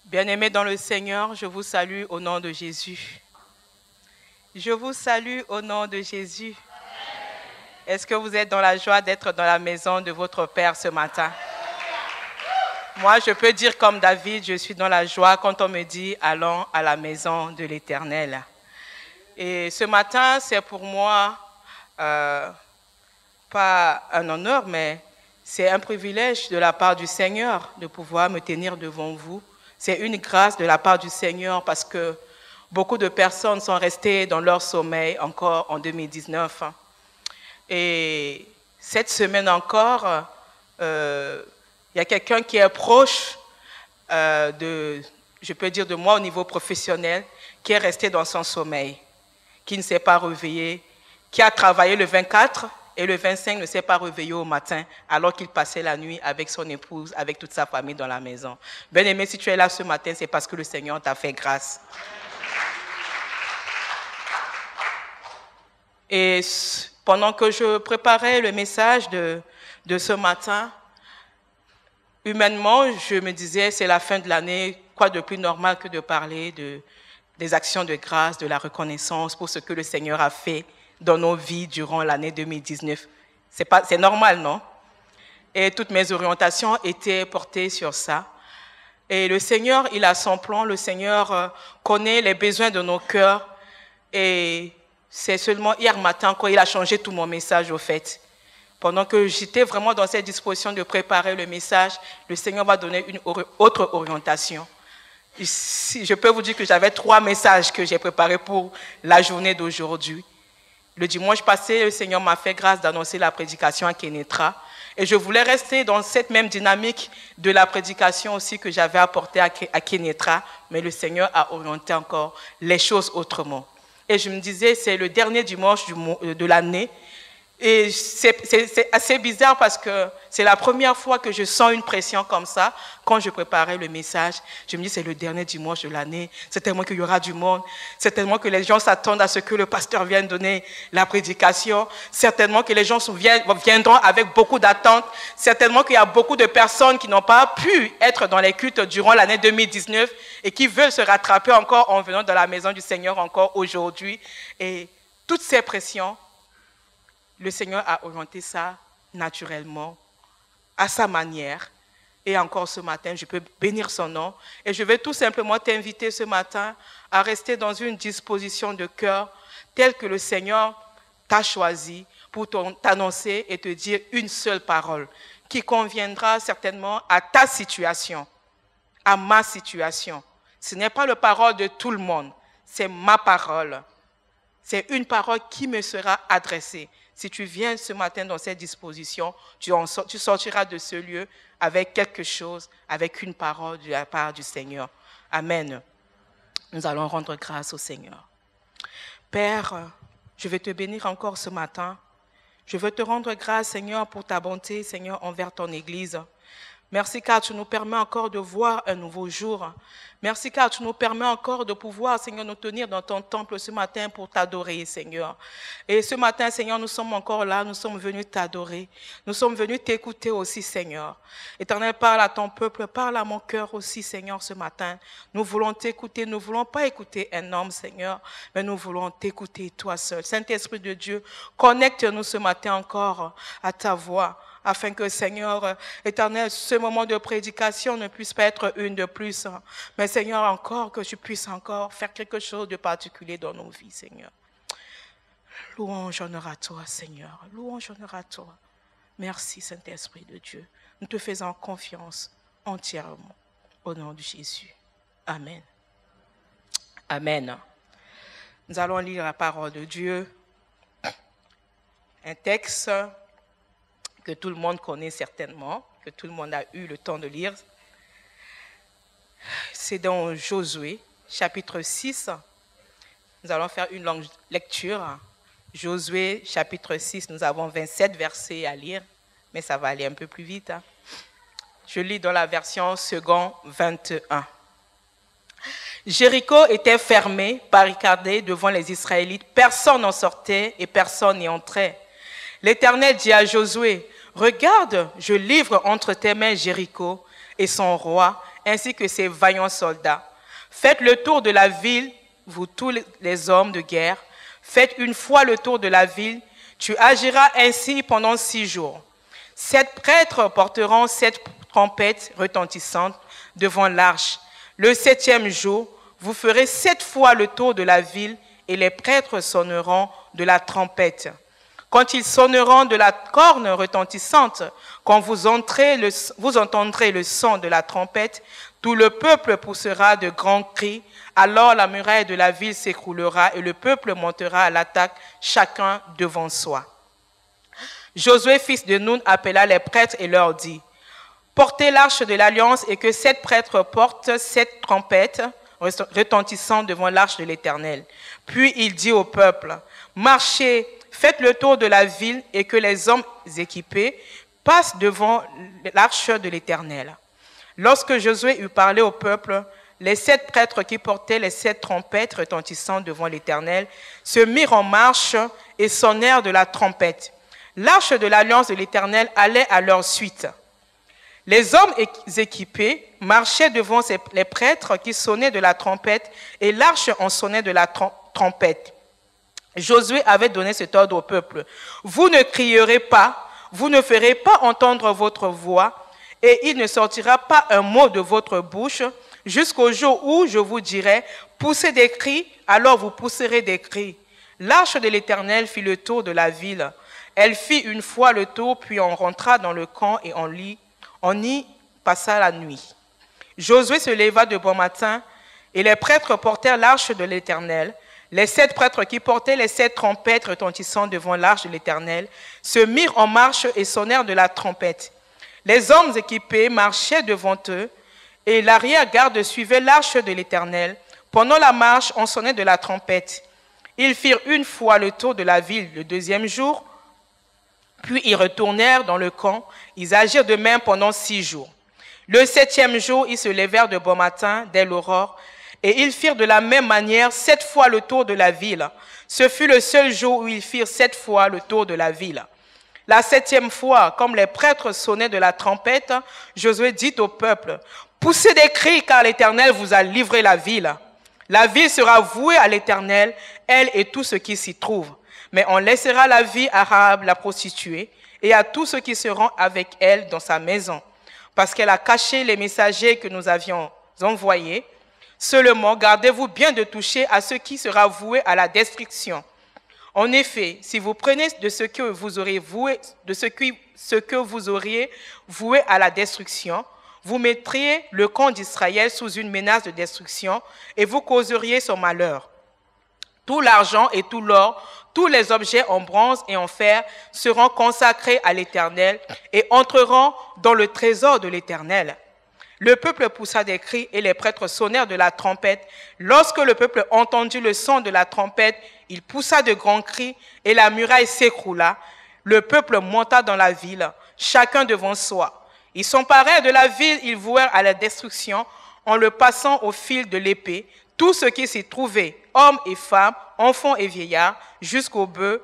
Bien-aimés dans le Seigneur, je vous salue au nom de Jésus. Je vous salue au nom de Jésus. Est-ce que vous êtes dans la joie d'être dans la maison de votre Père ce matin? Moi, je peux dire comme David, je suis dans la joie quand on me dit « Allons à la maison de l'Éternel ». Et ce matin, c'est pour moi pas un honneur, mais c'est un privilège de la part du Seigneur de pouvoir me tenir devant vous. C'est une grâce de la part du Seigneur parce que beaucoup de personnes sont restées dans leur sommeil encore en 2019. Et cette semaine encore, il y a quelqu'un qui est proche je peux dire de moi au niveau professionnel, qui est resté dans son sommeil, qui ne s'est pas réveillé, qui a travaillé le 24 et le 25 ne s'est pas réveillé au matin alors qu'il passait la nuit avec son épouse, avec toute sa famille dans la maison. Bien-aimé, si tu es là ce matin, c'est parce que le Seigneur t'a fait grâce. Et pendant que je préparais le message de ce matin, humainement, je me disais, c'est la fin de l'année, quoi de plus normal que de parler des actions de grâce, de la reconnaissance pour ce que le Seigneur a fait dans nos vies durant l'année 2019. C'est normal, non? Et toutes mes orientations étaient portées sur ça. Et le Seigneur, il a son plan. Le Seigneur connaît les besoins de nos cœurs. Et c'est seulement hier matin qu'il a changé tout mon message, au fait. Pendant que j'étais vraiment dans cette disposition de préparer le message, le Seigneur m'a donné une autre orientation. Je peux vous dire que j'avais 3 messages que j'ai préparés pour la journée d'aujourd'hui. Le dimanche passé, le Seigneur m'a fait grâce d'annoncer la prédication à Kénétra. Et je voulais rester dans cette même dynamique de la prédication aussi que j'avais apportée à Kénétra, mais le Seigneur a orienté encore les choses autrement. Et je me disais, c'est le dernier dimanche de l'année. Et c'est assez bizarre parce que c'est la première fois que je sens une pression comme ça. Quand je préparais le message, je me dis c'est le dernier dimanche de l'année. C'est tellement qu'il y aura du monde. C'est tellement que les gens s'attendent à ce que le pasteur vienne donner la prédication. Certainement que les gens viendront avec beaucoup d'attentes. Certainement qu'il y a beaucoup de personnes qui n'ont pas pu être dans les cultes durant l'année 2019 et qui veulent se rattraper encore en venant dans la maison du Seigneur encore aujourd'hui. Et toutes ces pressions, le Seigneur a orienté ça naturellement, à sa manière. Et encore ce matin, je peux bénir son nom. Et je vais tout simplement t'inviter ce matin à rester dans une disposition de cœur telle que le Seigneur t'a choisi pour t'annoncer et te dire une seule parole qui conviendra certainement à ta situation, à ma situation. Ce n'est pas la parole de tout le monde, c'est ma parole. C'est une parole qui me sera adressée. Si tu viens ce matin dans cette disposition, tu sortiras de ce lieu avec quelque chose, avec une parole de la part du Seigneur. Amen. Nous allons rendre grâce au Seigneur. Père, je vais te bénir encore ce matin. Je veux te rendre grâce, Seigneur, pour ta bonté, Seigneur, envers ton Église. Merci car tu nous permets encore de voir un nouveau jour. Merci car tu nous permets encore de pouvoir, Seigneur, nous tenir dans ton temple ce matin pour t'adorer, Seigneur. Et ce matin, Seigneur, nous sommes encore là, nous sommes venus t'adorer. Nous sommes venus t'écouter aussi, Seigneur. Éternel, parle à ton peuple, parle à mon cœur aussi, Seigneur, ce matin. Nous voulons t'écouter, nous ne voulons pas écouter un homme, Seigneur, mais nous voulons t'écouter toi seul. Saint-Esprit de Dieu, connecte-nous ce matin encore à ta voix, afin que, Seigneur, éternel, ce moment de prédication ne puisse pas être une de plus. Mais, Seigneur, encore que tu puisses encore faire quelque chose de particulier dans nos vies, Seigneur. Louange, honneur à toi, Seigneur. Louange, honneur à toi. Merci, Saint-Esprit de Dieu. Nous te faisons confiance entièrement. Au nom de Jésus. Amen. Amen. Nous allons lire la parole de Dieu. Un texte que tout le monde connaît certainement, que tout le monde a eu le temps de lire. C'est dans Josué, chapitre 6. Nous allons faire une longue lecture. Josué, chapitre 6, nous avons 27 versets à lire, mais ça va aller un peu plus vite. Je lis dans la version second 21. Jéricho était fermé, barricadé devant les Israélites. Personne n'en sortait et personne n'y entrait. L'Éternel dit à Josué, « Regarde, je livre entre tes mains Jéricho et son roi, ainsi que ses vaillants soldats. Faites le tour de la ville, vous tous les hommes de guerre. Faites une fois le tour de la ville. Tu agiras ainsi pendant 6 jours. 7 prêtres porteront 7 trompettes retentissantes devant l'arche. Le 7e jour, vous ferez 7 fois le tour de la ville et les prêtres sonneront de la trompette. Quand ils sonneront de la corne retentissante, quand vous entendrez le son de la trompette, tout le peuple poussera de grands cris. Alors la muraille de la ville s'écroulera et le peuple montera à l'attaque, chacun devant soi. Josué, fils de Nun, appela les prêtres et leur dit, « Portez l'arche de l'Alliance et que 7 prêtres portent 7 trompettes retentissantes devant l'arche de l'Éternel. » Puis il dit au peuple, « Marchez, faites le tour de la ville et que les hommes équipés passent devant l'arche de l'Éternel. » Lorsque Josué eut parlé au peuple, les 7 prêtres qui portaient les 7 trompettes retentissantes devant l'Éternel se mirent en marche et sonnèrent de la trompette. L'arche de l'Alliance de l'Éternel allait à leur suite. Les hommes équipés marchaient devant les prêtres qui sonnaient de la trompette et l'arche en sonnait de la trompette. Josué avait donné cet ordre au peuple. « Vous ne crierez pas, vous ne ferez pas entendre votre voix et il ne sortira pas un mot de votre bouche jusqu'au jour où je vous dirai « Poussez des cris », alors vous pousserez des cris. L'arche de l'Éternel fit le tour de la ville. Elle fit une fois le tour, puis on rentra dans le camp et on y passa la nuit. Josué se leva de bon matin et les prêtres portèrent l'arche de l'Éternel. Les 7 prêtres qui portaient les 7 trompettes retentissant devant l'arche de l'Éternel se mirent en marche et sonnèrent de la trompette. Les hommes équipés marchaient devant eux et l'arrière-garde suivait l'arche de l'Éternel. Pendant la marche, on sonnait de la trompette. Ils firent une fois le tour de la ville le 2e jour, puis ils retournèrent dans le camp. Ils agirent de même pendant 6 jours. Le 7e jour, ils se levèrent de bon matin dès l'aurore et ils firent de la même manière 7 fois le tour de la ville. Ce fut le seul jour où ils firent 7 fois le tour de la ville. La 7e fois, comme les prêtres sonnaient de la trompette, Josué dit au peuple, « Poussez des cris car l'Éternel vous a livré la ville. La ville sera vouée à l'Éternel, elle et tout ce qui s'y trouve. Mais on laissera la vie à Rahab, la prostituée, et à tous ceux qui seront avec elle dans sa maison, parce qu'elle a caché les messagers que nous avions envoyés. Seulement, gardez-vous bien de toucher à ce qui sera voué à la destruction. En effet, si vous prenez de ce que vous auriez voué, voué à la destruction, vous mettriez le camp d'Israël sous une menace de destruction et vous causeriez son malheur. Tout l'argent et tout l'or, tous les objets en bronze et en fer seront consacrés à l'Éternel et entreront dans le trésor de l'Éternel. » Le peuple poussa des cris et les prêtres sonnèrent de la trompette. Lorsque le peuple entendit le son de la trompette, il poussa de grands cris et la muraille s'écroula. Le peuple monta dans la ville, chacun devant soi. Ils s'emparèrent de la ville, ils vouèrent à la destruction en le passant au fil de l'épée. Tout ce qui s'y trouvait, hommes et femmes, enfants et vieillards, jusqu'aux bœufs,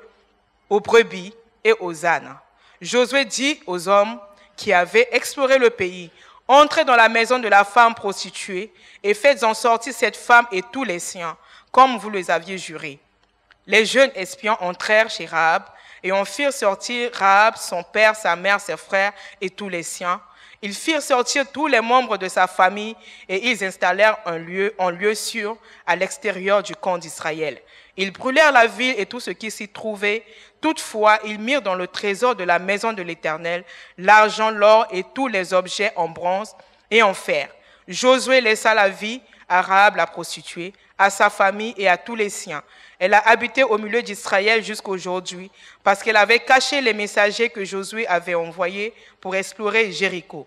aux brebis et aux ânes. Josué dit aux hommes qui avaient exploré le pays, « Entrez dans la maison de la femme prostituée et faites en sortir cette femme et tous les siens, comme vous les aviez juré. » Les jeunes espions entrèrent chez Rahab et on fit sortir Rahab, son père, sa mère, ses frères et tous les siens. Ils firent sortir tous les membres de sa famille et ils installèrent un lieu sûr à l'extérieur du camp d'Israël. Ils brûlèrent la ville et tout ce qui s'y trouvait. Toutefois, ils mirent dans le trésor de la maison de l'Éternel l'argent, l'or et tous les objets en bronze et en fer. Josué laissa la vie à Rahab la prostituée, à sa famille et à tous les siens. Elle a habité au milieu d'Israël jusqu'aujourd'hui parce qu'elle avait caché les messagers que Josué avait envoyés pour explorer Jéricho.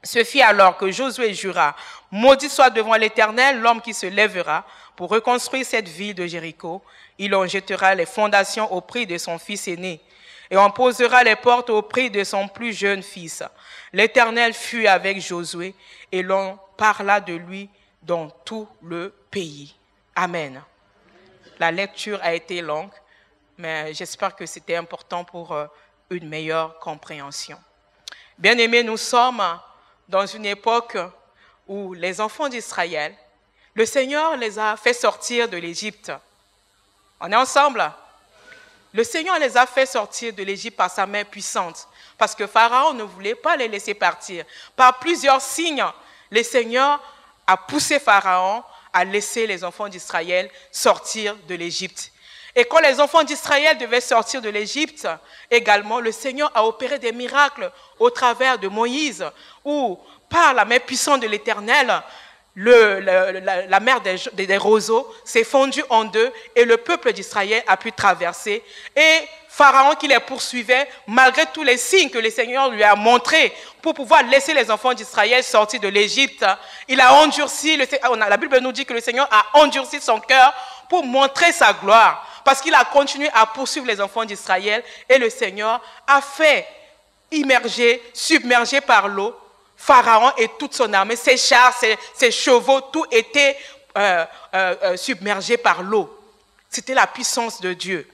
Ce fit alors que Josué jura, « Maudit soit devant l'Éternel l'homme qui se lèvera pour reconstruire cette ville de Jéricho. Il en jettera les fondations au prix de son fils aîné et en posera les portes au prix de son plus jeune fils. L'Éternel fut avec Josué et l'on parla de lui dans tout le pays. » Amen. La lecture a été longue, mais j'espère que c'était important pour une meilleure compréhension. Bien-aimés, nous sommes dans une époque où les enfants d'Israël, le Seigneur les a fait sortir de l'Égypte. On est ensemble? Le Seigneur les a fait sortir de l'Égypte par sa main puissante, parce que Pharaon ne voulait pas les laisser partir. Par plusieurs signes, le Seigneur a poussé Pharaon à laisser les enfants d'Israël sortir de l'Égypte. Et quand les enfants d'Israël devaient sortir de l'Égypte, également, le Seigneur a opéré des miracles au travers de Moïse, où, par la main puissante de l'Éternel, la mer des roseaux s'est fondue en deux et le peuple d'Israël a pu traverser. Et Pharaon qui les poursuivait, malgré tous les signes que le Seigneur lui a montrés pour pouvoir laisser les enfants d'Israël sortir de l'Égypte, il a endurci, la Bible nous dit que le Seigneur a endurci son cœur pour montrer sa gloire. Parce qu'il a continué à poursuivre les enfants d'Israël et le Seigneur a fait immerger, submerger par l'eau, Pharaon et toute son armée, ses chars, ses chevaux, tout était submergé par l'eau. C'était la puissance de Dieu.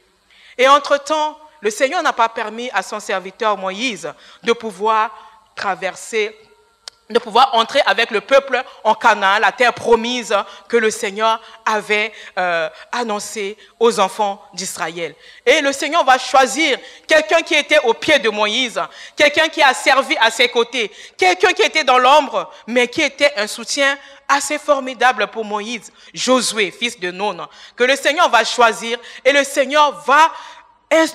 Et entre-temps, le Seigneur n'a pas permis à son serviteur Moïse de pouvoir traverser, de pouvoir entrer avec le peuple en Canaan, la terre promise que le Seigneur avait annoncée aux enfants d'Israël. Et le Seigneur va choisir quelqu'un qui était au pied de Moïse, quelqu'un qui a servi à ses côtés, quelqu'un qui était dans l'ombre, mais qui était un soutien assez formidable pour Moïse, Josué, fils de Nun, que le Seigneur va choisir et le Seigneur va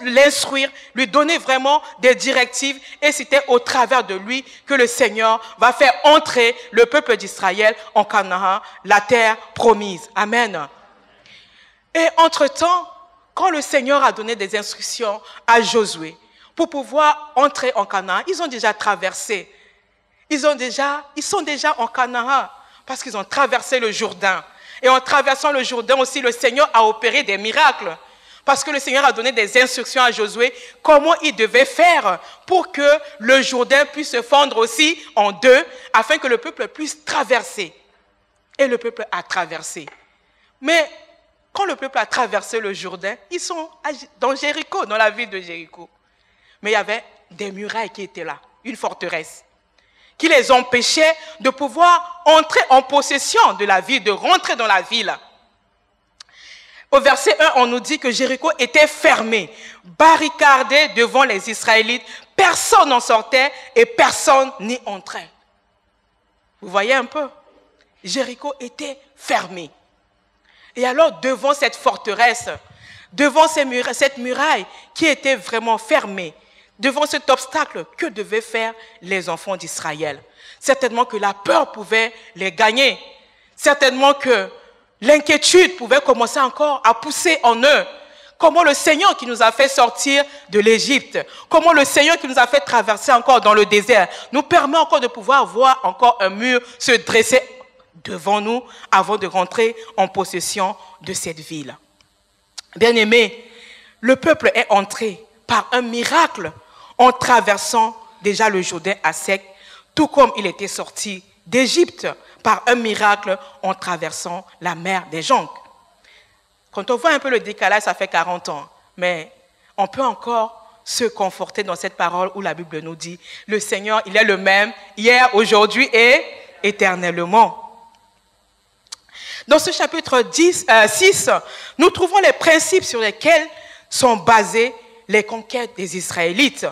l'instruire, lui donner vraiment des directives et c'était au travers de lui que le Seigneur va faire entrer le peuple d'Israël en Canaan, la terre promise. Amen. Et entre-temps, quand le Seigneur a donné des instructions à Josué pour pouvoir entrer en Canaan, ils ont déjà traversé. Ils sont déjà en Canaan parce qu'ils ont traversé le Jourdain. Et en traversant le Jourdain aussi, le Seigneur a opéré des miracles. Parce que le Seigneur a donné des instructions à Josué comment il devait faire pour que le Jourdain puisse se fondre aussi en deux, afin que le peuple puisse traverser. Et le peuple a traversé. Mais quand le peuple a traversé le Jourdain, ils sont dans Jéricho, dans la ville de Jéricho. Mais il y avait des murailles qui étaient là, une forteresse, qui les empêchait de pouvoir entrer en possession de la ville, de rentrer dans la ville. Au verset 1, on nous dit que Jéricho était fermé, barricadé devant les Israélites. Personne n'en sortait et personne n'y entrait. Vous voyez un peu? Jéricho était fermé. Et alors, devant cette forteresse, devant cette muraille qui était vraiment fermée, devant cet obstacle, que devaient faire les enfants d'Israël? Certainement que la peur pouvait les gagner. Certainement que l'inquiétude pouvait commencer encore à pousser en eux. Comment le Seigneur qui nous a fait sortir de l'Égypte, comment le Seigneur qui nous a fait traverser encore dans le désert, nous permet encore de pouvoir voir encore un mur se dresser devant nous avant de rentrer en possession de cette ville. Bien-aimés, le peuple est entré par un miracle en traversant déjà le Jourdain à sec, tout comme il était sorti d'Égypte par un miracle en traversant la mer des Jonques. Quand on voit un peu le décalage, ça fait 40 ans. Mais on peut encore se conforter dans cette parole où la Bible nous dit « Le Seigneur, il est le même, hier, aujourd'hui et éternellement. » Dans ce chapitre 6, nous trouvons les principes sur lesquels sont basées les conquêtes des Israélites.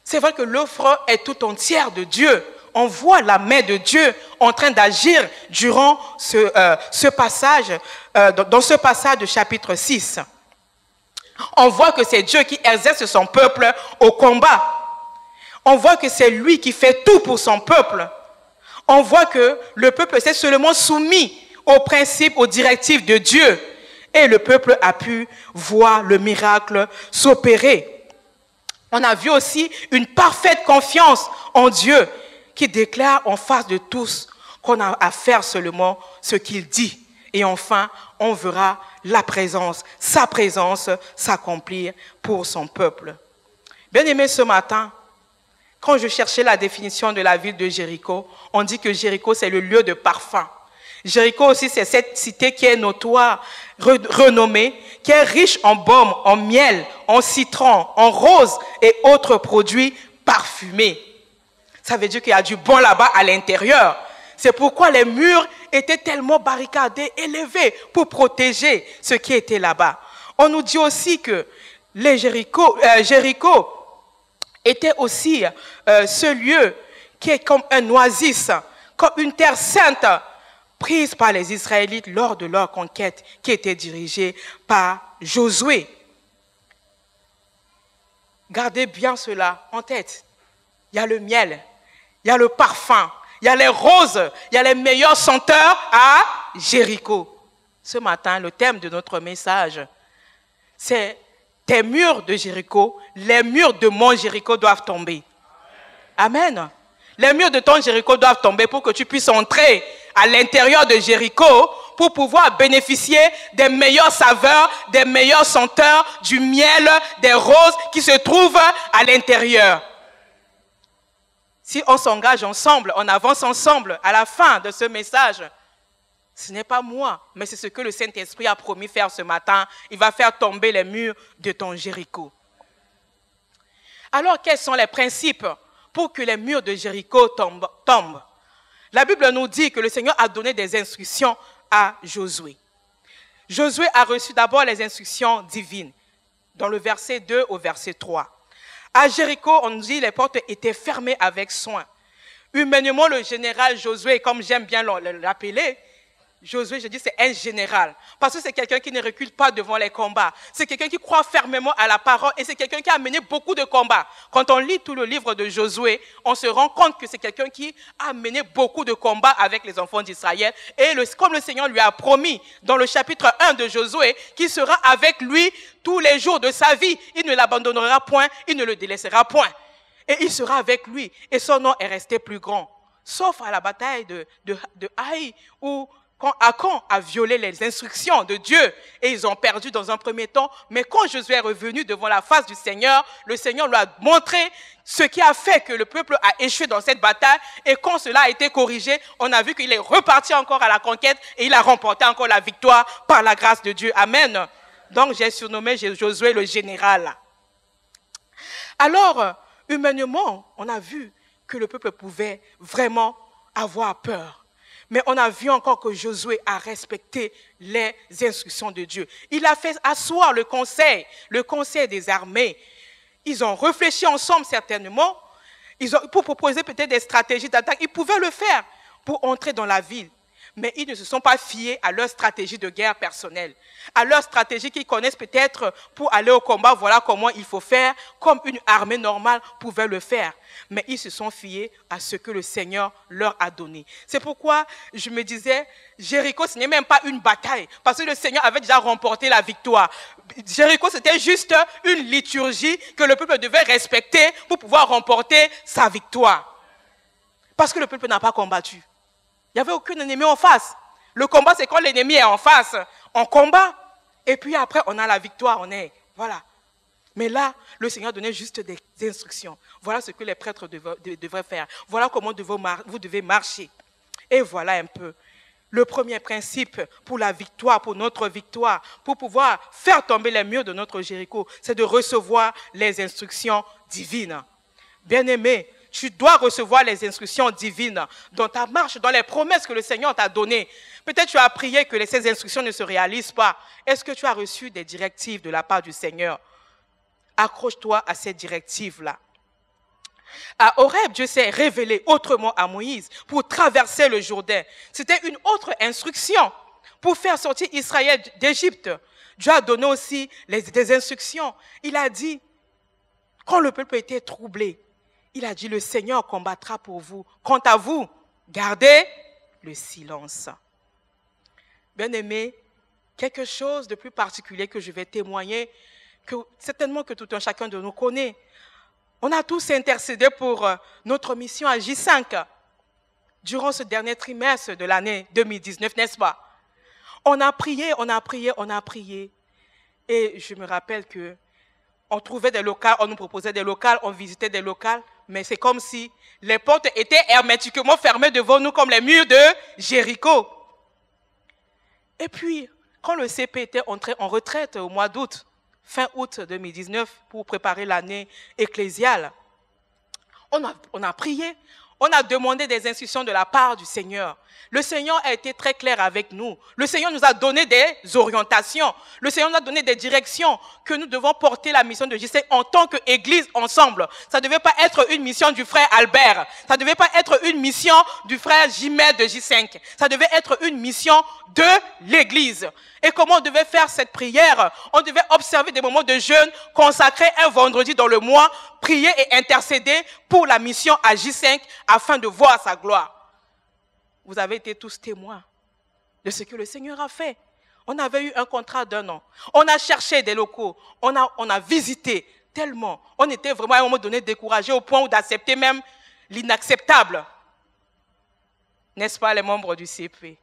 C'est vrai que l'œuvre est tout entière de Dieu. On voit la main de Dieu en train d'agir durant ce passage, dans ce passage de chapitre 6. On voit que c'est Dieu qui exerce son peuple au combat. On voit que c'est lui qui fait tout pour son peuple. On voit que le peuple s'est seulement soumis aux principes, aux directives de Dieu. Et le peuple a pu voir le miracle s'opérer. On a vu aussi une parfaite confiance en Dieu qui déclare en face de tous qu'on a à faire seulement ce qu'il dit. Et enfin, on verra la présence, sa présence s'accomplir pour son peuple. Bien-aimés, ce matin, quand je cherchais la définition de la ville de Jéricho, on dit que Jéricho, c'est le lieu de parfum. Jéricho aussi, c'est cette cité qui est notoire, renommée, qui est riche en baume, en miel, en citron, en rose et autres produits parfumés. Ça veut dire qu'il y a du bon là-bas à l'intérieur. C'est pourquoi les murs étaient tellement barricadés, élevés, pour protéger ce qui était là-bas. On nous dit aussi que Jéricho était aussi ce lieu qui est comme un oasis, comme une terre sainte, prise par les Israélites lors de leur conquête, qui était dirigée par Josué. Gardez bien cela en tête. Il y a le miel, il y a le parfum, il y a les roses, il y a les meilleurs senteurs à Jéricho. Ce matin, le thème de notre message, c'est tes murs de Jéricho, les murs de mon Jéricho doivent tomber. Amen. Les murs de ton Jéricho doivent tomber pour que tu puisses entrer à l'intérieur de Jéricho pour pouvoir bénéficier des meilleures saveurs, des meilleures senteurs, du miel, des roses qui se trouvent à l'intérieur. Si on s'engage ensemble, on avance ensemble à la fin de ce message, ce n'est pas moi, mais c'est ce que le Saint-Esprit a promis faire ce matin. Il va faire tomber les murs de ton Jéricho. Alors, quels sont les principes pour que les murs de Jéricho tombent? La Bible nous dit que le Seigneur a donné des instructions à Josué. Josué a reçu d'abord les instructions divines, dans le verset 2 au verset 3. À Jéricho, on nous dit que les portes étaient fermées avec soin. Humainement, le général Josué, comme j'aime bien l'appeler, Josué, je dis, c'est un général. Parce que c'est quelqu'un qui ne recule pas devant les combats. C'est quelqu'un qui croit fermement à la parole et c'est quelqu'un qui a mené beaucoup de combats. Quand on lit tout le livre de Josué, on se rend compte que c'est quelqu'un qui a mené beaucoup de combats avec les enfants d'Israël. Et comme le Seigneur lui a promis dans le chapitre 1 de Josué, qu'il sera avec lui tous les jours de sa vie. Il ne l'abandonnera point, il ne le délaissera point. Et il sera avec lui. Et son nom est resté plus grand. Sauf à la bataille de Haï, où quand Achan a violé les instructions de Dieu et ils ont perdu dans un premier temps, mais quand Josué est revenu devant la face du Seigneur, le Seigneur lui a montré ce qui a fait que le peuple a échoué dans cette bataille et quand cela a été corrigé, on a vu qu'il est reparti encore à la conquête et il a remporté encore la victoire par la grâce de Dieu. Amen. Donc j'ai surnommé Josué le général. Alors, humainement, on a vu que le peuple pouvait vraiment avoir peur. Mais on a vu encore que Josué a respecté les instructions de Dieu. Il a fait asseoir le conseil des armées. Ils ont réfléchi ensemble certainement. Pour proposer peut-être des stratégies d'attaque. Ils pouvaient le faire pour entrer dans la ville. Mais ils ne se sont pas fiés à leur stratégie de guerre personnelle, à leur stratégie qu'ils connaissent peut-être pour aller au combat, voilà comment il faut faire, comme une armée normale pouvait le faire. Mais ils se sont fiés à ce que le Seigneur leur a donné. C'est pourquoi je me disais, Jéricho, ce n'est même pas une bataille, parce que le Seigneur avait déjà remporté la victoire. Jéricho, c'était juste une liturgie que le peuple devait respecter pour pouvoir remporter sa victoire. Parce que le peuple n'a pas combattu. Il n'y avait aucun ennemi en face. Le combat, c'est quand l'ennemi est en face. On combat. Et puis après, on a la victoire. Voilà. Mais là, le Seigneur donnait juste des instructions. Voilà ce que les prêtres devraient faire. Voilà comment vous devez marcher. Et voilà un peu le premier principe pour la victoire, pour notre victoire, pour pouvoir faire tomber les murs de notre Jéricho, c'est de recevoir les instructions divines. Bien-aimé, tu dois recevoir les instructions divines dans ta marche, dans les promesses que le Seigneur t'a données. Peut-être tu as prié que ces instructions ne se réalisent pas. Est-ce que tu as reçu des directives de la part du Seigneur? Accroche-toi à ces directives-là. À Horeb, Dieu s'est révélé autrement à Moïse pour traverser le Jourdain. C'était une autre instruction pour faire sortir Israël d'Égypte. Dieu a donné aussi des instructions. Il a dit, quand le peuple était troublé, il a dit, le Seigneur combattra pour vous. Quant à vous, gardez le silence. Bien-aimé, quelque chose de plus particulier que je vais témoigner, que certainement que tout un chacun de nous connaît. On a tous intercédé pour notre mission à J5 durant ce dernier trimestre de l'année 2019, n'est-ce pas? On a prié, on a prié, on a prié. Et je me rappelle que on trouvait des locales, on nous proposait des locales, on visitait des locales, mais c'est comme si les portes étaient hermétiquement fermées devant nous comme les murs de Jéricho. Et puis, quand le CP était entré en retraite au mois d'août, fin août 2019, pour préparer l'année ecclésiale, on a prié, on a demandé des instructions de la part du Seigneur. Le Seigneur a été très clair avec nous. Le Seigneur nous a donné des orientations. Le Seigneur nous a donné des directions que nous devons porter la mission de J5 en tant qu'Église ensemble. Ça ne devait pas être une mission du frère Albert. Ça ne devait pas être une mission du frère Jimet de J5. Ça devait être une mission de l'Église. Et comment on devait faire cette prière? On devait observer des moments de jeûne, consacrer un vendredi dans le mois, prier et intercéder pour la mission à J5 afin de voir sa gloire. Vous avez été tous témoins de ce que le Seigneur a fait. On avait eu un contrat d'1 an. On a cherché des locaux. On a visité tellement. On était vraiment à un moment donné découragés au point d'accepter même l'inacceptable. N'est-ce pas les membres du CP?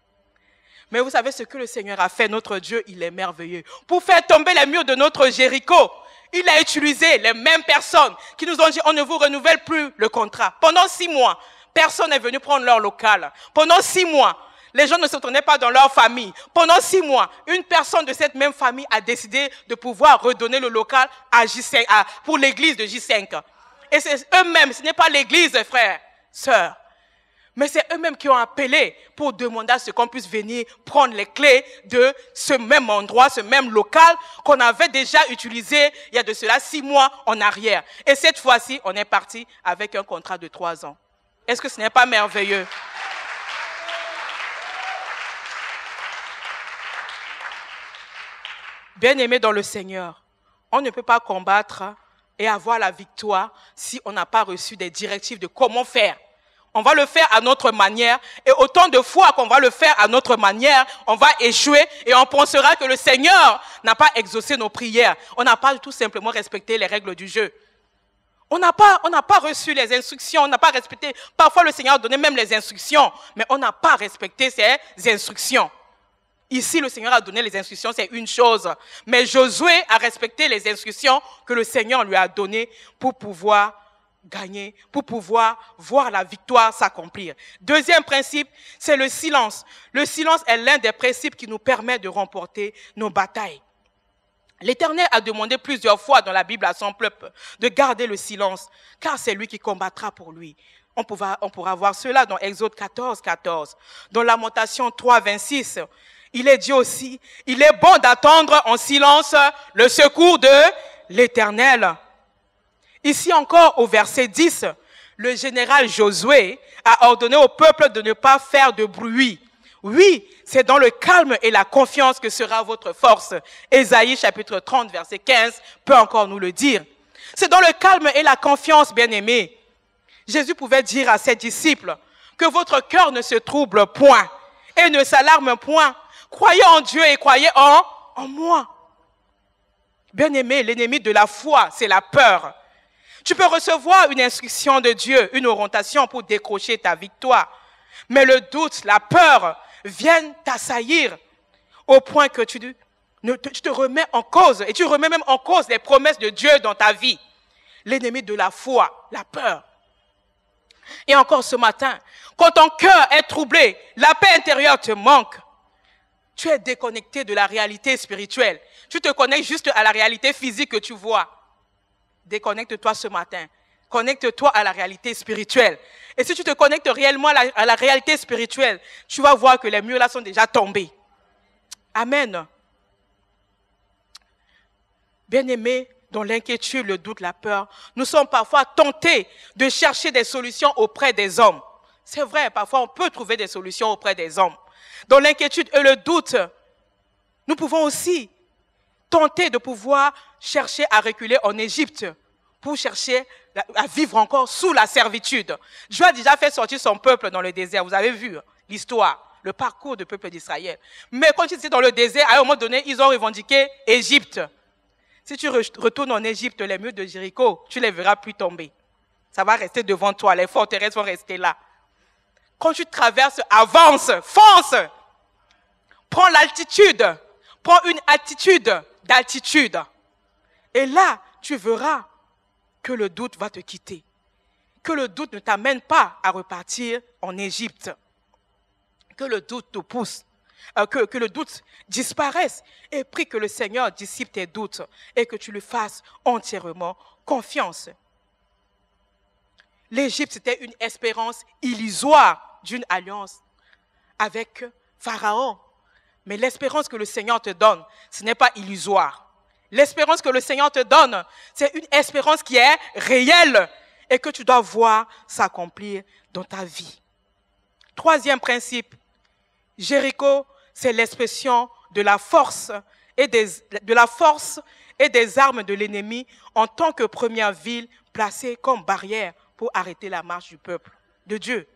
Mais vous savez ce que le Seigneur a fait, notre Dieu, il est merveilleux. Pour faire tomber les murs de notre Jéricho, il a utilisé les mêmes personnes qui nous ont dit, on ne vous renouvelle plus le contrat. Pendant 6 mois, personne n'est venu prendre leur local. Pendant 6 mois, les gens ne se tournaient pas dans leur famille. Pendant 6 mois, une personne de cette même famille a décidé de pouvoir redonner le local à J5, pour l'église de J5. Et c'est eux-mêmes, ce n'est pas l'église, frères, sœurs. Mais c'est eux-mêmes qui ont appelé pour demander à ce qu'on puisse venir prendre les clés de ce même endroit, ce même local qu'on avait déjà utilisé il y a de cela 6 mois en arrière. Et cette fois-ci, on est parti avec un contrat de 3 ans. Est-ce que ce n'est pas merveilleux? Bien-aimés dans le Seigneur, on ne peut pas combattre et avoir la victoire si on n'a pas reçu des directives de comment faire. On va le faire à notre manière et autant de fois qu'on va le faire à notre manière, on va échouer et on pensera que le Seigneur n'a pas exaucé nos prières. On n'a pas tout simplement respecté les règles du jeu. On n'a pas reçu les instructions, on n'a pas respecté. Parfois le Seigneur donnait même les instructions, mais on n'a pas respecté ces instructions. Ici, le Seigneur a donné les instructions, c'est une chose. Mais Josué a respecté les instructions que le Seigneur lui a données pour pouvoir gagner, pour pouvoir voir la victoire s'accomplir. Deuxième principe, c'est le silence. Le silence est l'un des principes qui nous permet de remporter nos batailles. L'Éternel a demandé plusieurs fois dans la Bible à son peuple de garder le silence, car c'est lui qui combattra pour lui. On pourra voir cela dans Exode 14, 14. Dans Lamentation 3, 26, il est dit aussi, il est bon d'attendre en silence le secours de l'Éternel. Ici encore, au verset 10, le général Josué a ordonné au peuple de ne pas faire de bruit. Oui, c'est dans le calme et la confiance que sera votre force. Ésaïe chapitre 30, verset 15 peut encore nous le dire. C'est dans le calme et la confiance, bien-aimés. Jésus pouvait dire à ses disciples que votre cœur ne se trouble point et ne s'alarme point. Croyez en Dieu et croyez en moi. Bien-aimés, l'ennemi de la foi, c'est la peur. Tu peux recevoir une instruction de Dieu, une orientation pour décrocher ta victoire. Mais le doute, la peur viennent t'assaillir au point que tu te remets en cause. Et tu remets même en cause les promesses de Dieu dans ta vie. L'ennemi de la foi, la peur. Et encore ce matin, quand ton cœur est troublé, la paix intérieure te manque. Tu es déconnecté de la réalité spirituelle. Tu te connectes juste à la réalité physique que tu vois. Déconnecte-toi ce matin. Connecte-toi à la réalité spirituelle. Et si tu te connectes réellement à la réalité spirituelle, tu vas voir que les murs là sont déjà tombés. Amen. Bien-aimés, dans l'inquiétude, le doute, la peur, nous sommes parfois tentés de chercher des solutions auprès des hommes. C'est vrai, parfois on peut trouver des solutions auprès des hommes. Dans l'inquiétude et le doute, nous pouvons aussi tenter de pouvoir chercher à reculer en Égypte pour chercher à vivre encore sous la servitude. Dieu a déjà fait sortir son peuple dans le désert. Vous avez vu l'histoire, le parcours du peuple d'Israël. Mais quand ils étaient dans le désert, à un moment donné, ils ont revendiqué Égypte. Si tu retournes en Égypte, les murs de Jéricho, tu ne les verras plus tomber. Ça va rester devant toi, les forteresses vont rester là. Quand tu traverses, avance, fonce. Prends l'altitude, prends une attitude d'altitude. Et là, tu verras que le doute va te quitter. Que le doute ne t'amène pas à repartir en Égypte. Que le doute te pousse. Que le doute disparaisse et prie que le Seigneur dissipe tes doutes et que tu lui fasses entièrement confiance. L'Égypte, c'était une espérance illusoire d'une alliance avec Pharaon. Mais l'espérance que le Seigneur te donne, ce n'est pas illusoire. L'espérance que le Seigneur te donne, c'est une espérance qui est réelle et que tu dois voir s'accomplir dans ta vie. Troisième principe, Jéricho, c'est l'expression de la force et des armes de l'ennemi en tant que première ville placée comme barrière pour arrêter la marche du peuple de Dieu.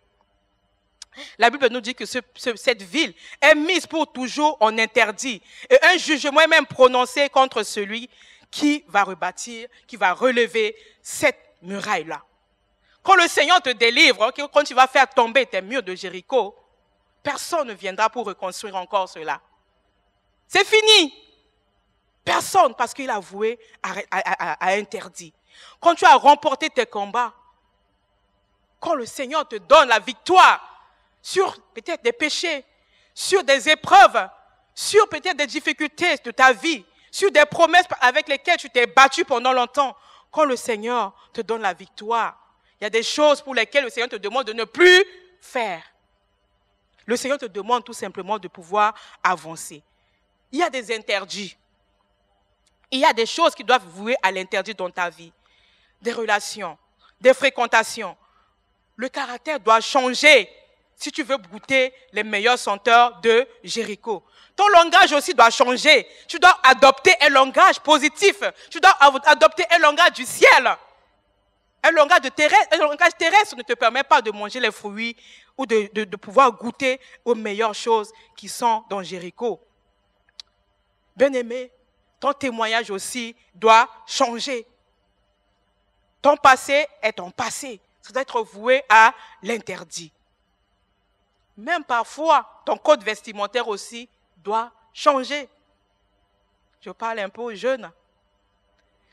La Bible nous dit que cette ville est mise pour toujours en interdit et un jugement est même prononcé contre celui qui va rebâtir, qui va relever cette muraille-là. Quand le Seigneur te délivre, quand tu vas faire tomber tes murs de Jéricho, personne ne viendra pour reconstruire encore cela. C'est fini. Personne, parce qu'il a voué à interdit. Quand tu as remporté tes combats, quand le Seigneur te donne la victoire sur peut-être des péchés, sur des épreuves, sur peut-être des difficultés de ta vie, sur des promesses avec lesquelles tu t'es battu pendant longtemps, quand le Seigneur te donne la victoire, il y a des choses pour lesquelles le Seigneur te demande de ne plus faire. Le Seigneur te demande tout simplement de pouvoir avancer. Il y a des interdits. Il y a des choses qui doivent vouer à l'interdit dans ta vie. Des relations, des fréquentations. Le caractère doit changer si tu veux goûter les meilleurs senteurs de Jéricho. Ton langage aussi doit changer. Tu dois adopter un langage positif. Tu dois adopter un langage du ciel. Un langage terrestre ne te permet pas de manger les fruits ou de pouvoir goûter aux meilleures choses qui sont dans Jéricho. Bien-aimé, ton témoignage aussi doit changer. Ton passé est ton passé. Ça doit être voué à l'interdit. Même parfois, ton code vestimentaire aussi doit changer. Je parle un peu aux jeunes.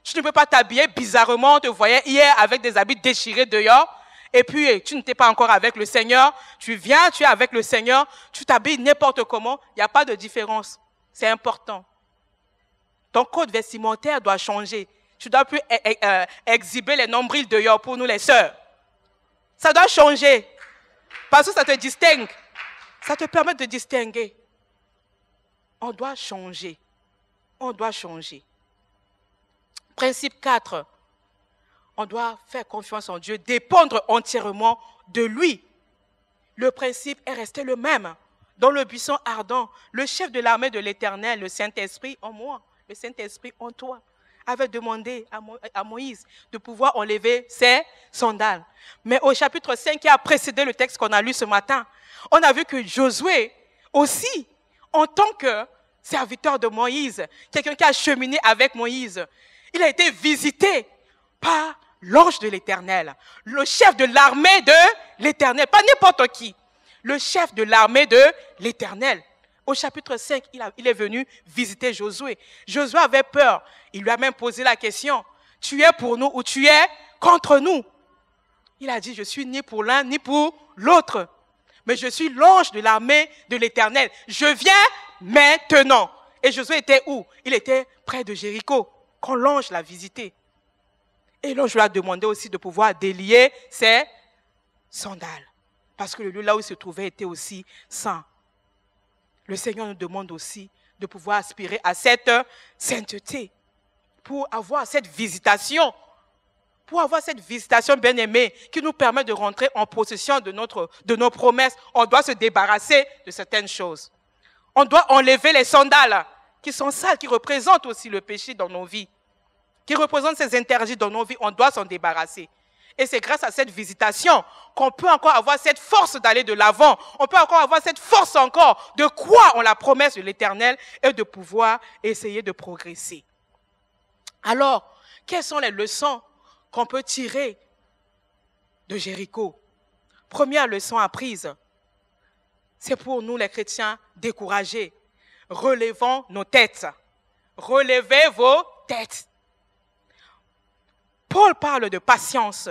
Tu ne peux pas t'habiller bizarrement, on te voyait hier avec des habits déchirés dehors, et puis tu n'étais pas encore avec le Seigneur, tu viens, tu es avec le Seigneur, tu t'habilles n'importe comment, il n'y a pas de différence. C'est important. Ton code vestimentaire doit changer. Tu ne dois plus exhiber les nombrils dehors pour nous les sœurs. Ça doit changer. Parce que ça te distingue. Ça te permet de distinguer. On doit changer. On doit changer. Principe 4. On doit faire confiance en Dieu, dépendre entièrement de lui. Le principe est resté le même. Dans le buisson ardent, le chef de l'armée de l'Éternel, le Saint-Esprit en moi, le Saint-Esprit en toi, avait demandé à Moïse de pouvoir enlever ses sandales. Mais au chapitre 5 qui a précédé le texte qu'on a lu ce matin, on a vu que Josué aussi, en tant que serviteur de Moïse, quelqu'un qui a cheminé avec Moïse, il a été visité par l'ange de l'Éternel, le chef de l'armée de l'Éternel, pas n'importe qui, le chef de l'armée de l'Éternel. Au chapitre 5, il est venu visiter Josué. Josué avait peur. Il lui a même posé la question, tu es pour nous ou tu es contre nous? Il a dit, je suis ni pour l'un ni pour l'autre, mais je suis l'ange de l'armée de l'Éternel. Je viens maintenant. Et Josué était où? Il était près de Jéricho, quand l'ange l'a visité. Et l'ange lui a demandé aussi de pouvoir délier ses sandales, parce que le lieu là où il se trouvait était aussi saint. Le Seigneur nous demande aussi de pouvoir aspirer à cette sainteté pour avoir cette visitation. Pour avoir cette visitation bien-aimée qui nous permet de rentrer en possession de nos promesses, on doit se débarrasser de certaines choses. On doit enlever les sandales qui sont sales, qui représentent aussi le péché dans nos vies, qui représentent ces interdits dans nos vies. On doit s'en débarrasser. Et c'est grâce à cette visitation qu'on peut encore avoir cette force d'aller de l'avant. On peut encore avoir cette force encore de croire en la promesse de l'Éternel et de pouvoir essayer de progresser. Alors, quelles sont les leçons qu'on peut tirer de Jéricho? Première leçon apprise, c'est pour nous les chrétiens découragés. Relevons nos têtes. Relevez vos têtes. Paul parle de patience,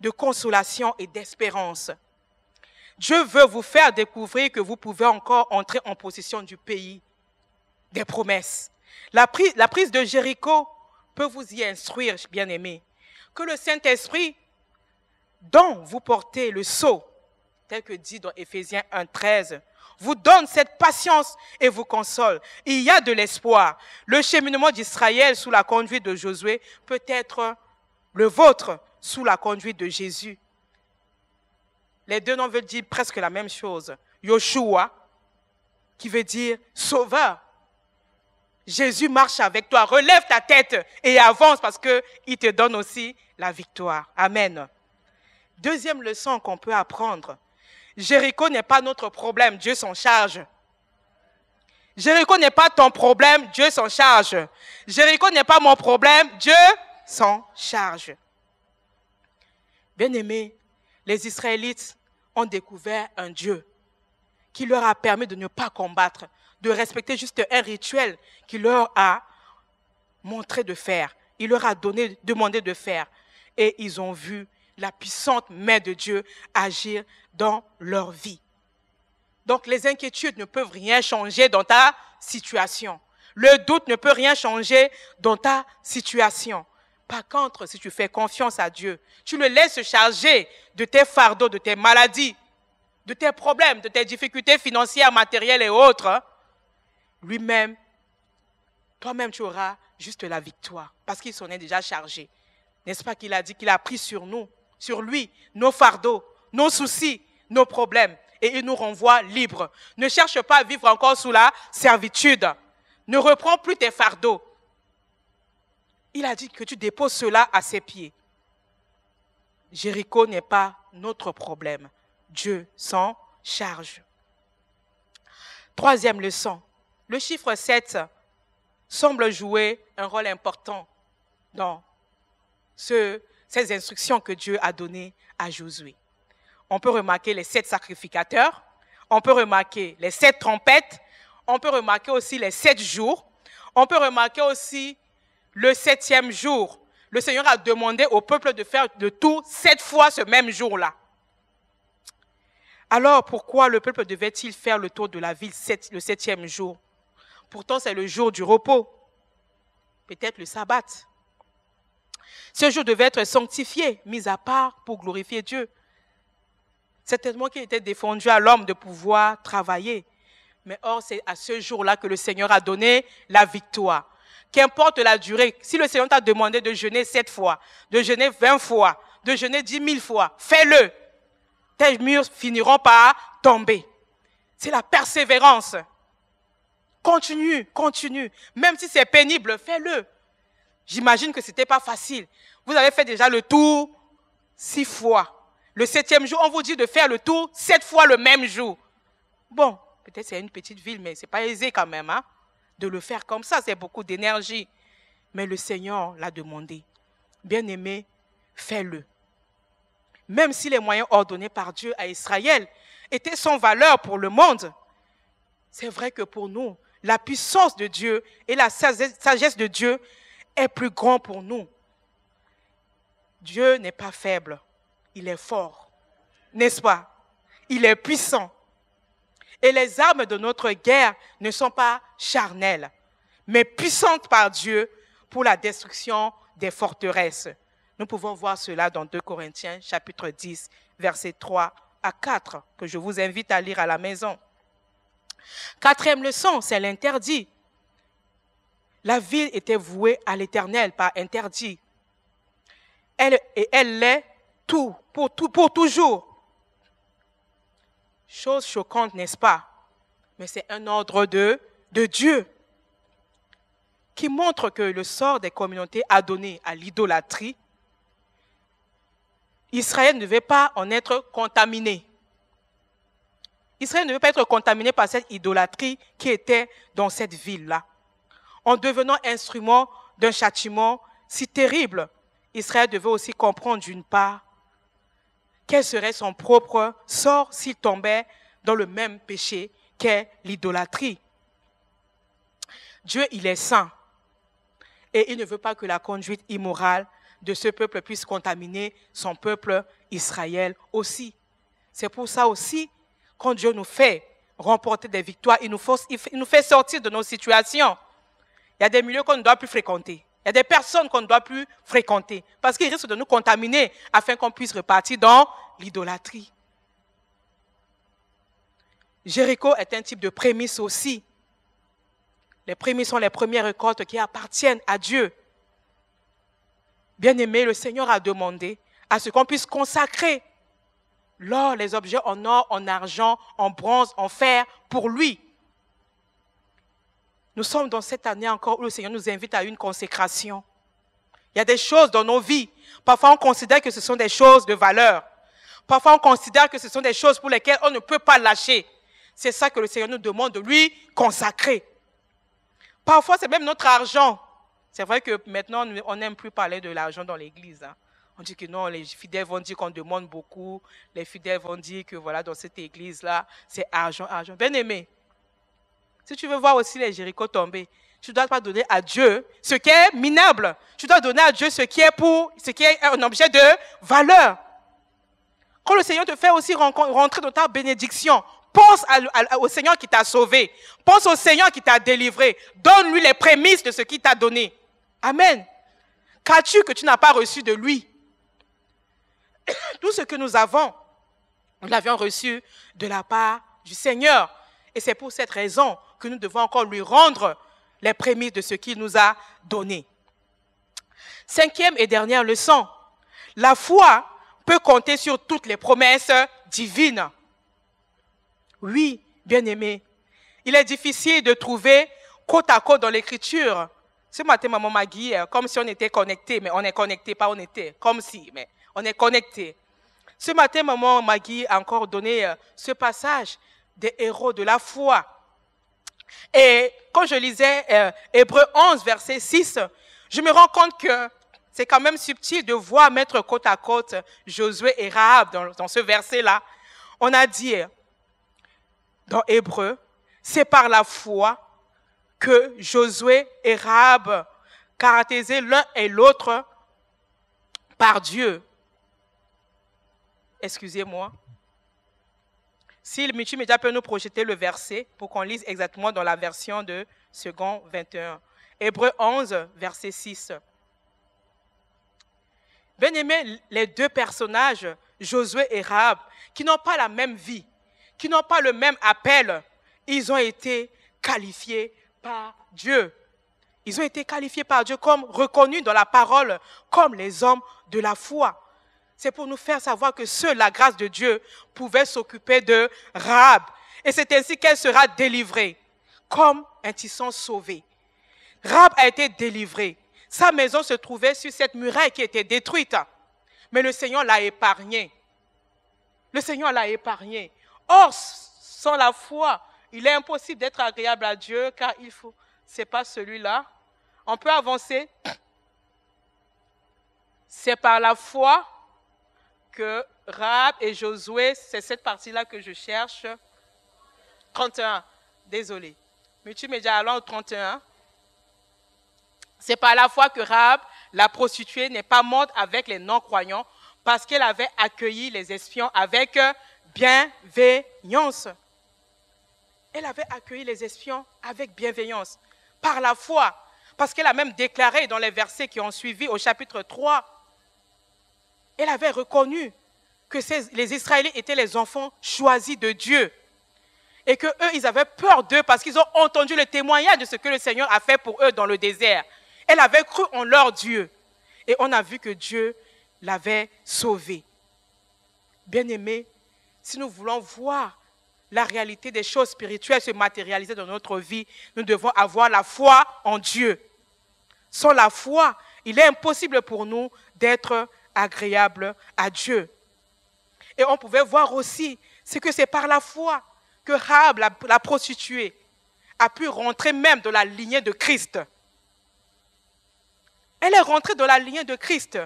de consolation et d'espérance. Dieu veut vous faire découvrir que vous pouvez encore entrer en possession du pays des promesses. La prise de Jéricho peut vous y instruire, bien-aimés. Que le Saint-Esprit, dont vous portez le sceau, tel que dit dans Éphésiens 1:13, vous donne cette patience et vous console. Il y a de l'espoir. Le cheminement d'Israël sous la conduite de Josué peut être le vôtre sous la conduite de Jésus. Les deux noms veulent dire presque la même chose. Yoshua, qui veut dire sauveur. Jésus marche avec toi. Relève ta tête et avance parce qu'il te donne aussi la victoire. Amen. Deuxième leçon qu'on peut apprendre. Jéricho n'est pas notre problème, Dieu s'en charge. Jéricho n'est pas ton problème, Dieu s'en charge. Jéricho n'est pas mon problème, Dieu s'en charge. Bien-aimés, les Israélites ont découvert un Dieu qui leur a permis de ne pas combattre, de respecter juste un rituel qu'il leur a montré de faire. Il leur a demandé de faire. Et ils ont vu la puissante main de Dieu agir dans leur vie. Donc les inquiétudes ne peuvent rien changer dans ta situation. Le doute ne peut rien changer dans ta situation. Par contre, si tu fais confiance à Dieu, tu le laisses se charger de tes fardeaux, de tes maladies, de tes problèmes, de tes difficultés financières, matérielles et autres, lui-même, toi-même tu auras juste la victoire parce qu'il s'en est déjà chargé. N'est-ce pas qu'il a dit qu'il a pris sur nous, sur lui, nos fardeaux, nos soucis, nos problèmes et il nous renvoie libres. Ne cherche pas à vivre encore sous la servitude. Ne reprends plus tes fardeaux. Il a dit que tu déposes cela à ses pieds. Jéricho n'est pas notre problème. Dieu s'en charge. Troisième leçon. Le chiffre 7 semble jouer un rôle important dans ces instructions que Dieu a données à Josué. On peut remarquer les 7 sacrificateurs, on peut remarquer les 7 trompettes, on peut remarquer aussi les 7 jours, on peut remarquer aussi le 7e jour. Le Seigneur a demandé au peuple de faire de tout 7 fois ce même jour-là. Alors pourquoi le peuple devait-il faire le tour de la ville le 7e jour? Pourtant c'est le jour du repos, peut-être le sabbat. Ce jour devait être sanctifié, mis à part pour glorifier Dieu. Certainement qu'il était défendu à l'homme de pouvoir travailler. Mais or, c'est à ce jour-là que le Seigneur a donné la victoire. Qu'importe la durée, si le Seigneur t'a demandé de jeûner 7 fois, de jeûner 20 fois, de jeûner 10 000 fois, fais-le. Tes murs finiront par tomber. C'est la persévérance. Continue, continue. Même si c'est pénible, fais-le. J'imagine que ce n'était pas facile. Vous avez fait déjà le tour 6 fois. Le 7e jour, on vous dit de faire le tour 7 fois le même jour. Bon, peut-être c'est une petite ville, mais ce n'est pas aisé quand même, hein, de le faire comme ça. C'est beaucoup d'énergie. Mais le Seigneur l'a demandé. Bien-aimé, fais-le. Même si les moyens ordonnés par Dieu à Israël étaient sans valeur pour le monde, c'est vrai que pour nous, la puissance de Dieu et la sagesse de Dieu est plus grande pour nous. Dieu n'est pas faible, il est fort, n'est-ce pas? Il est puissant. Et les armes de notre guerre ne sont pas charnelles, mais puissantes par Dieu pour la destruction des forteresses. Nous pouvons voir cela dans 2 Corinthiens, chapitre 10, versets 3 à 4, que je vous invite à lire à la maison. 4e leçon, c'est l'interdit. La ville était vouée à l'Éternel par interdit. Elle l'est pour toujours. Chose choquante, n'est-ce pas? Mais c'est un ordre de Dieu qui montre que le sort des communautés adonnées à l'idolâtrie, Israël ne devait pas en être contaminé. Israël ne devait pas être contaminé par cette idolâtrie qui était dans cette ville-là. En devenant instrument d'un châtiment si terrible, Israël devait aussi comprendre d'une part quel serait son propre sort s'il tombait dans le même péché qu'est l'idolâtrie. Dieu, il est saint et il ne veut pas que la conduite immorale de ce peuple puisse contaminer son peuple Israël aussi. C'est pour ça aussi, quand Dieu nous fait remporter des victoires, il nous fait sortir de nos situations. Il y a des milieux qu'on ne doit plus fréquenter. Il y a des personnes qu'on ne doit plus fréquenter parce qu'ils risquent de nous contaminer afin qu'on puisse repartir dans l'idolâtrie. Jéricho est un type de prémisse aussi. Les prémices sont les premières récoltes qui appartiennent à Dieu. Bien-aimé, le Seigneur a demandé à ce qu'on puisse consacrer l'or, les objets en or, en argent, en bronze, en fer pour lui. Nous sommes dans cette année encore où le Seigneur nous invite à une consécration. Il y a des choses dans nos vies. Parfois, on considère que ce sont des choses de valeur. Parfois, on considère que ce sont des choses pour lesquelles on ne peut pas lâcher. C'est ça que le Seigneur nous demande de lui consacrer. Parfois, c'est même notre argent. C'est vrai que maintenant, on n'aime plus parler de l'argent dans l'église. On dit que non, les fidèles vont dire qu'on demande beaucoup. Les fidèles vont dire que voilà, dans cette église-là, c'est argent, argent. Bien-aimé, si tu veux voir aussi les Jéricho tomber, tu ne dois pas donner à Dieu ce qui est minable. Tu dois donner à Dieu ce qui est un objet de valeur. Quand le Seigneur te fait aussi rentrer dans ta bénédiction, pense au Seigneur qui t'a sauvé. Pense au Seigneur qui t'a délivré. Donne-lui les prémices de ce qu'il t'a donné. Amen. Qu'as-tu que tu n'as pas reçu de lui? Tout ce que nous avons, nous l'avions reçu de la part du Seigneur. Et c'est pour cette raison que nous devons encore lui rendre les prémices de ce qu'il nous a donné. Cinquième et dernière leçon. La foi peut compter sur toutes les promesses divines. Oui, bien-aimé, il est difficile de trouver côte à côte dans l'Écriture. Ce matin, maman Maggie, comme si on était connectés, mais on n'est connecté, pas on était, comme si, mais on est connecté. Ce matin, maman Maggie a encore donné ce passage des héros de la foi. Et quand je lisais Hébreux 11, verset 6, je me rends compte que c'est quand même subtil de voir mettre côte à côte Josué et Rahab dans ce verset-là. On a dit dans Hébreux, c'est par la foi que Josué et Rahab caractérisaient l'un et l'autre par Dieu. Excusez-moi. Si le multimédia peut nous projeter le verset pour qu'on lise exactement dans la version de second 21. Hébreux 11, verset 6. Bien aimé, les deux personnages, Josué et Rahab, qui n'ont pas la même vie, qui n'ont pas le même appel, ils ont été qualifiés par Dieu. Ils ont été qualifiés par Dieu comme reconnus dans la parole, comme les hommes de la foi. C'est pour nous faire savoir que seule la grâce de Dieu pouvait s'occuper de Rahab. Et c'est ainsi qu'elle sera délivrée, comme un tisson sauvé. Rahab a été délivrée. Sa maison se trouvait sur cette muraille qui était détruite. Mais le Seigneur l'a épargnée. Le Seigneur l'a épargnée. Or, sans la foi, il est impossible d'être agréable à Dieu, car il faut... C'est pas celui-là. On peut avancer. C'est par la foi que Rahab et Josué, c'est cette partie-là que je cherche. 31. Désolé. Multimédia, allons au 31. C'est par la foi que Rahab, la prostituée, n'est pas morte avec les non-croyants parce qu'elle avait accueilli les espions avec bienveillance. Elle avait accueilli les espions avec bienveillance. Par la foi. Parce qu'elle a même déclaré dans les versets qui ont suivi au chapitre 3, elle avait reconnu que les Israélites étaient les enfants choisis de Dieu. Et qu'eux, ils avaient peur d'eux parce qu'ils ont entendu le témoignage de ce que le Seigneur a fait pour eux dans le désert. Elle avait cru en leur Dieu. Et on a vu que Dieu l'avait sauvée. Bien-aimés, si nous voulons voir la réalité des choses spirituelles se matérialiser dans notre vie, nous devons avoir la foi en Dieu. Sans la foi, il est impossible pour nous d'être agréables à Dieu. Et on pouvait voir aussi, c'est que c'est par la foi que Rahab, la prostituée, a pu rentrer même dans la lignée de Christ. Elle est rentrée dans la lignée de Christ.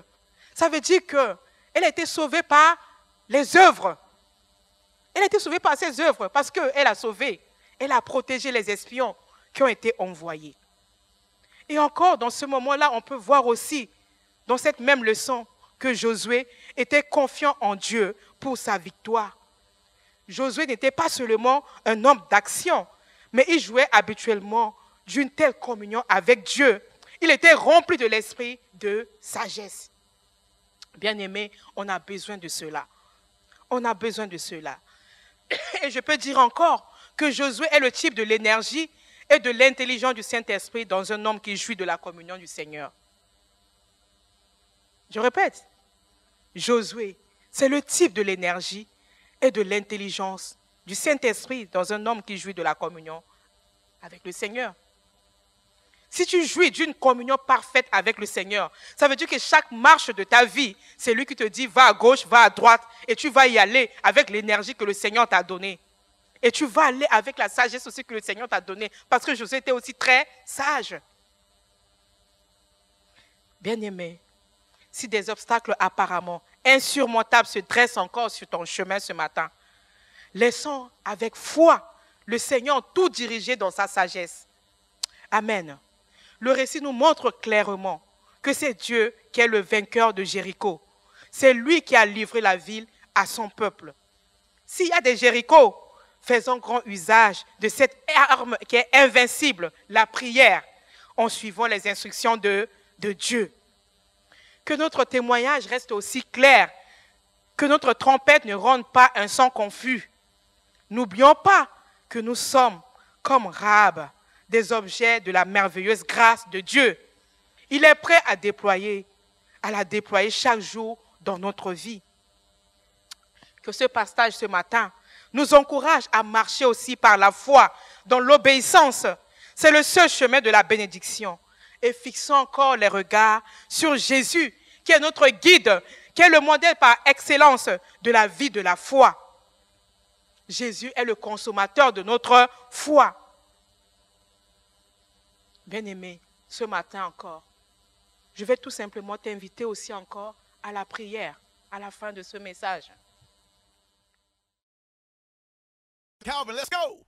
Ça veut dire qu'elle a été sauvée par les œuvres. Elle a été sauvée par ses œuvres parce qu'elle a sauvé. Elle a protégé les espions qui ont été envoyés. Et encore, dans ce moment-là, on peut voir aussi, dans cette même leçon, que Josué était confiant en Dieu pour sa victoire. Josué n'était pas seulement un homme d'action, mais il jouait habituellement d'une telle communion avec Dieu. Il était rempli de l'esprit de sagesse. Bien-aimés, on a besoin de cela. On a besoin de cela. Et je peux dire encore que Josué est le type de l'énergie et de l'intelligence du Saint-Esprit dans un homme qui jouit de la communion du Seigneur. Je répète, Josué, c'est le type de l'énergie et de l'intelligence du Saint-Esprit dans un homme qui jouit de la communion avec le Seigneur. Si tu jouis d'une communion parfaite avec le Seigneur, ça veut dire que chaque marche de ta vie, c'est lui qui te dit va à gauche, va à droite, et tu vas y aller avec l'énergie que le Seigneur t'a donnée. Et tu vas aller avec la sagesse aussi que le Seigneur t'a donnée, parce que Josué était aussi très sage. Bien-aimé, si des obstacles apparemment insurmontables se dressent encore sur ton chemin ce matin, laissons avec foi le Seigneur tout diriger dans sa sagesse. Amen. Le récit nous montre clairement que c'est Dieu qui est le vainqueur de Jéricho. C'est lui qui a livré la ville à son peuple. S'il y a des Jéricho, faisons grand usage de cette arme qui est invincible, la prière, en suivant les instructions de Dieu. Que notre témoignage reste aussi clair, que notre trompette ne rende pas un son confus. N'oublions pas que nous sommes comme Rahab, des objets de la merveilleuse grâce de Dieu. Il est prêt à la déployer chaque jour dans notre vie. Que ce passage ce matin nous encourage à marcher aussi par la foi, dans l'obéissance. C'est le seul chemin de la bénédiction. Et fixons encore les regards sur Jésus, qui est notre guide, qui est le modèle par excellence de la vie de la foi. Jésus est le consommateur de notre foi. Bien-aimé, ce matin encore, je vais tout simplement t'inviter aussi encore à la prière, à la fin de ce message. Calvin, let's go.